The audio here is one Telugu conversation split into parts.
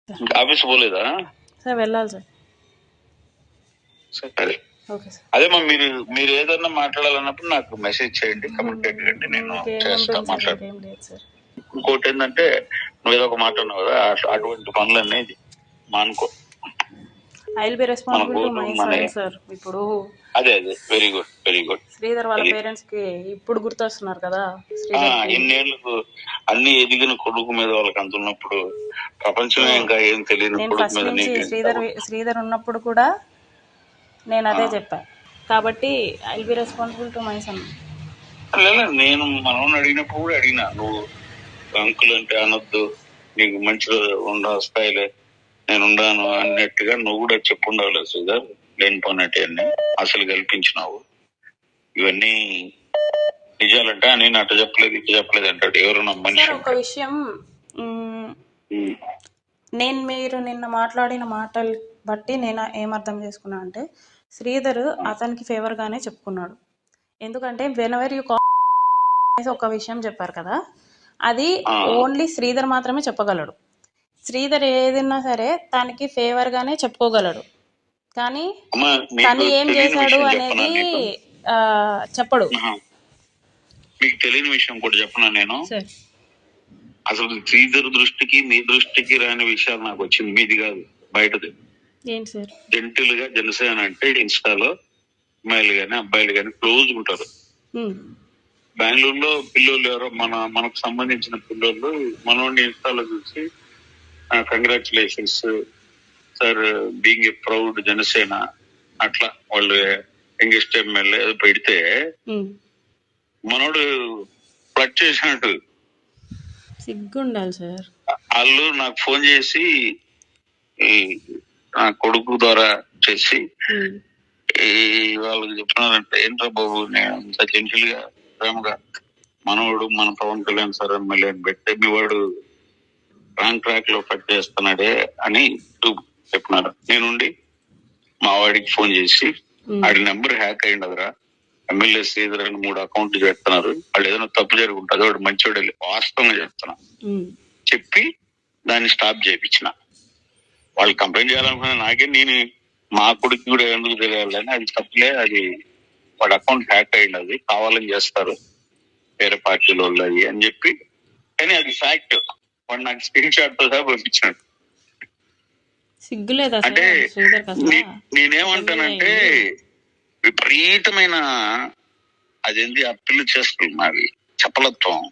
ఇంకా ఆఫీస్ పోలేదా? సార్ వెళ్ళాలి సార్. సరే ఓకే సార్. అదేమా మీరు మీరు ఏదన్నా మాట్లాడాలన్నప్పుడు నాకు మెసేజ్ చేయండి, కమ్యూనికేట్ చేయండి, నేను చేస్తా మాట్లాడు. ఇంకోటి ఏంటంటే నువ్వు ఏదో ఒక మాట అన్నావు కదా, అటువంటి పనులన్నీ మానుకో. I will be responsible to my son sir. ఇప్పుడు అదే అదే very good very good. Sridhar వాళ్ళ పేరెంట్స్ కి ఇప్పుడు గుర్తొస్తున్నారు కదా. ఇన్నేళ్లకు అన్ని ఎదిగిన కొడుకు మీద వాళ్ళకి అంత ఉన్నప్పుడు ప్రపంచమే ఇంకా ఏం తెలియని నేను కొడుకు ఫస్ట్ మీద నుంచి శ్రీధర్ ఉన్నప్పుడు కూడా నేను అదే చెప్పా. కాబట్టి I will be responsible to my sun. లేదా నేను మనం అడిగినప్పుడు కూడా అడిగినా, నువ్వు అంకుల్ అంటే అనొద్దు, నీకు మంచిగా వస్తాయిలే, నేను ఉండాను అన్నట్టుగా నువ్వు కూడా చెప్పుండాలి శ్రీధర్. లేని పోనట్టు అన్ని అసలు కల్పించినావు. ఇవన్నీ నిజాలంటే నేను అట్ట చెప్పలేదు ఇట్లా చెప్పలేదు అంటాడు ఎవరు మనిషి. ఒక విషయం, మీరు నిన్న మాట్లాడిన మాటలు బట్టి నేను ఏమర్థం చేసుకున్నా అంటే శ్రీధర్ అతనికి ఫేవర్ గానే చెప్పుకున్నాడు. ఎందుకంటే వెనెవర్ యూ ఒక విషయం చెప్పారు కదా, అది ఓన్లీ శ్రీధర్ మాత్రమే చెప్పగలడు. శ్రీధర్ ఏదైనా సరే తనకి ఫేవర్ గానే చెప్పుకోగలడు, కానీ తను ఏం చేశాడు అనేది చెప్పడు. మీకు తెలియని విషయం కూడా చెప్పనా నేను? అసలు శ్రీధర్ దృష్టికి మీ దృష్టికి రాని విషయాలు నాకు వచ్చింది, మీది కాదు బయటది. ఏంటి సార్? జెంటిల్ గా జనసేన అంటే ఇన్స్టాలో అమ్మాయిలు గాని అబ్బాయిలు గాని క్లోజ్ ఉంటారు. బెంగళూరులో పిల్లలు ఎవరో మనకు సంబంధించిన పిల్లలు మనోడిని ఇన్స్టాలో చూసి congratulations sir being a proud Janasena అట్లా వాళ్ళు యంగెస్ట్ ఎమ్మెల్యే పెడితే మనోడు ఫ్లడ్ చేసినట్టు సిగ్గుండాలి సార్. వాళ్ళు నాకు ఫోన్ చేసి నా కొడుకు ద్వారా చేసి వాళ్ళకి చెప్తున్నారంటే, ఏంట్రా బాబు నేను అంత జెంటిల్ గా ప్రేమగా మనవాడు మన పవన్ కళ్యాణ్ సార్ ఎమ్మెల్యే అని పెడితే మీ వాడు రాంగ్ ట్రాక్ లో కట్ చేస్తున్నాడే అని చెప్పినారు. నేనుండి మా వాడికి ఫోన్ చేసి ఆడి నెంబర్ హ్యాక్ అయ్యిండదురా, ఎమ్మెల్యే శ్రీధర్ అని 3 అకౌంట్లు చేస్తున్నారు, వాళ్ళు ఏదైనా తప్పు జరుగుంటుంది, వాడు మంచివాడు వెళ్ళి వాస్తవంగా చెప్తున్నా చెప్పి దాన్ని స్టాప్ చేయించిన. వాళ్ళు కంప్లైంట్ చేయాలనుకున్నా నాకే, నేను మా కొడుకు కూడా ఎందుకు తెలియాలని, అది తప్పులే, అది వాడి అకౌంట్ హ్యాక్ అయ్యింది, అది కావాలని చేస్తారు వేరే పార్టీలో అది అని చెప్పి, కానీ అది ఫ్యాక్ట్. వాడు నాకు స్క్రీన్ షాట్ తో సహా పంపించాడు. సిగ్గులేదా అంటే నేనేమంటానంటే విపరీతమైన అదేంటి ఆ పిల్ల చేస్తుంది మాది చపలత్వం,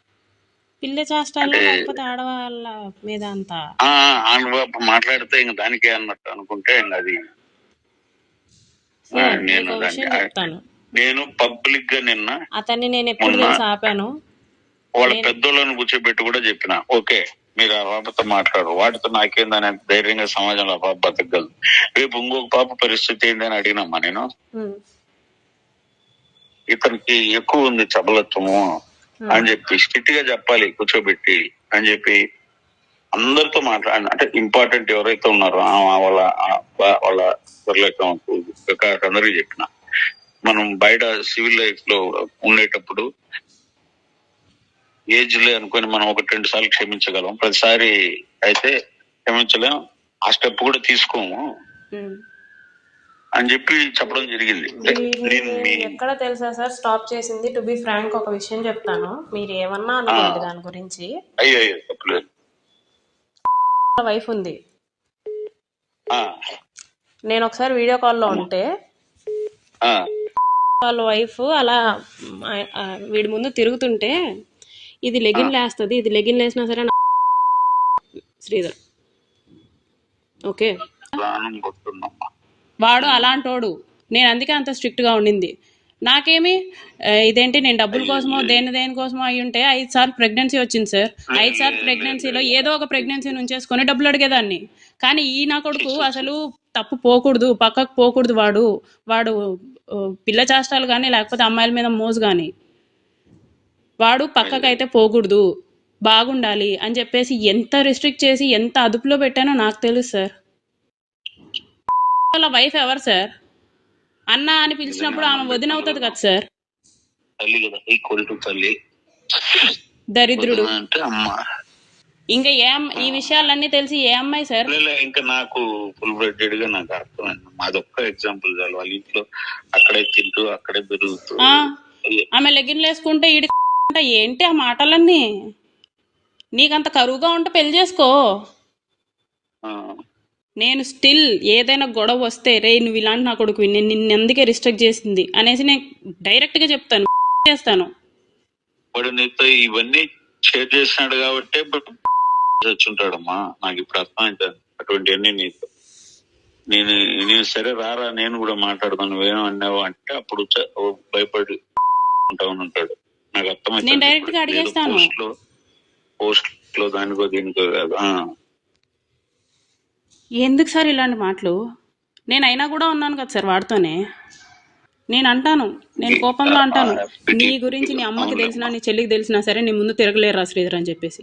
పిల్ల చేష్టాలు, లేకపోతే ఆడవాళ్ళ మీద అంతా మాట్లాడితే ఇంక దానికే అన్నట్టు అనుకుంటే అది నేను పబ్లిక్ గా నిన్న అతన్ని నేను ఎప్పుడు తెలిసి ఆపాను. వాళ్ళ పెద్దోళ్ళని కూర్చోబెట్టి కూడా చెప్పిన, ఓకే మీరు ఆ పాపతో మాట్లాడు, వాటితో నాకేందని ధైర్యంగా సమాజంలో ఆ పాప బతకగలదు, రేపు ఇంకొక పాప పరిస్థితి ఏందని అడిగినమ్మా నేను. ఇతనికి ఎక్కువ ఉంది చబలత్వము అని చెప్పి స్ట్రిక్ట్ గా చెప్పాలి కూర్చోబెట్టి అని చెప్పి అందరితో మాట్లాడి, అంటే ఇంపార్టెంట్ ఎవరైతే ఉన్నారో వాళ్ళ అందరికీ చెప్పిన. మనం బయట సివిల్ లైఫ్ లో ఉండేటప్పుడు ఏజ్ లే అనుకుని మనం 1-2 సార్లు క్షమించగలం, ప్రతిసారి అయితే క్షమించలేం, ఆ స్టెప్ కూడా తీసుకోము అని చెప్పి చెప్పడం జరిగింది. ఎక్కడ తెలుసా సార్ స్టాప్ చేసింది? టు బి ఫ్రాంక్ ఒక విషయం చెప్తాను, మీరు ఏమన్నా అనుకోండి దాని గురించి. అయ్యో చెప్పలేదు. వైఫ్ ఉంది, నేను ఒకసారి వీడియో కాల్లో ఉంటే వాళ్ళ వైఫ్ అలా వీడి ముందు తిరుగుతుంటే, ఇది లెగిన్ లేస్తుంది, ఇది లెగిన్ లేసినా సరే శ్రీధర్ ఓకే వాడు అలాంటోడు. నేను అందుకే అంత స్ట్రిక్ట్ గా ఉండింది. నాకేమి ఇదేంటి, నేను డబ్బుల కోసమో దేనికోసమో అయి ఉంటే 5 సార్లు ప్రెగ్నెన్సీ వచ్చింది సార్. 5 సార్లు ప్రెగ్నెన్సీలో ఏదో ఒక ప్రెగ్నెన్సీ ఉంచేసుకొని డబ్బులు అడిగేదాన్ని. కానీ ఈ నా కొడుకు అసలు తప్పు పోకూడదు, పక్కకు పోకూడదు, వాడు పిల్ల చేష్టాలు కానీ లేకపోతే అమ్మాయిల మీద మోజు కానీ, వాడు పక్కకైతే పోకూడదు, బాగుండాలి అని చెప్పేసి ఎంత రిస్ట్రిక్ట్ చేసి ఎంత అదుపులో పెట్టానో నాకు తెలుసు సార్. వాళ్ళ వైఫ్ ఎవరు సార్? అన్న అని పిలిచినప్పుడు ఆమె వదిన అవుతుంది కదా సార్. దరిద్రుడు. ఇంకా ఈ విషయాలన్నీ తెలిసి ఏ అమ్మాయి సార్? ఇంకా నాకు ఫుల్ బ్లడెడ్ గా నాకు అర్థమైంది. అదొక్క ఎగ్జాంపుల్ చాలు. వాళ్ళ ఇంట్లో అక్కడే తింటూ అక్కడే పెరుగుతూ ఆమె లెగిన్లు వేసుకుంటే ఏంటి ఆ మాటలన్నీ? నీకంత కరువుగా ఉంటే పెళ్లి చేసుకో. నేను స్టిల్ ఏదైనా గొడవ వస్తే రే నువ్వు ఇలాంటి నా కొడుకు నేను నిన్ను ఎందుకే రిస్ట్రిక్ట్ చేసింది అనేసి నేను డైరెక్ట్ గా చెప్తాను, చేస్తాను. వాడు నీతో ఇవన్నీ షేర్ చేసినాడు కాబట్టి వచ్చుంటాడమ్మా. నాకు ఇప్పుడు అర్థమైంది అటువంటివన్నీ నీతో. నేను సరే రారా నేను కూడా మాట్లాడతాను, నువ్వేమో అన్నావు అంటే అప్పుడు భయపడి ఉంటాడు. నాకు అర్థమైంది. నేను డైరెక్ట్ గా అడిగేస్తాను. పోస్ట్ లో దానికో దీనికో కాదు. ఎందుకు సార్ ఇలాంటి మాటలు? నేను అయినా కూడా ఉన్నాను కదా సార్ వాడితోనే. నేను అంటాను, నేను కోపంలో అంటాను, నీ గురించి నీ అమ్మకి తెలిసినా నీ చెల్లికి తెలిసినా సరే నీ ముందు తిరగలేరా శ్రీధర్ అని చెప్పేసి.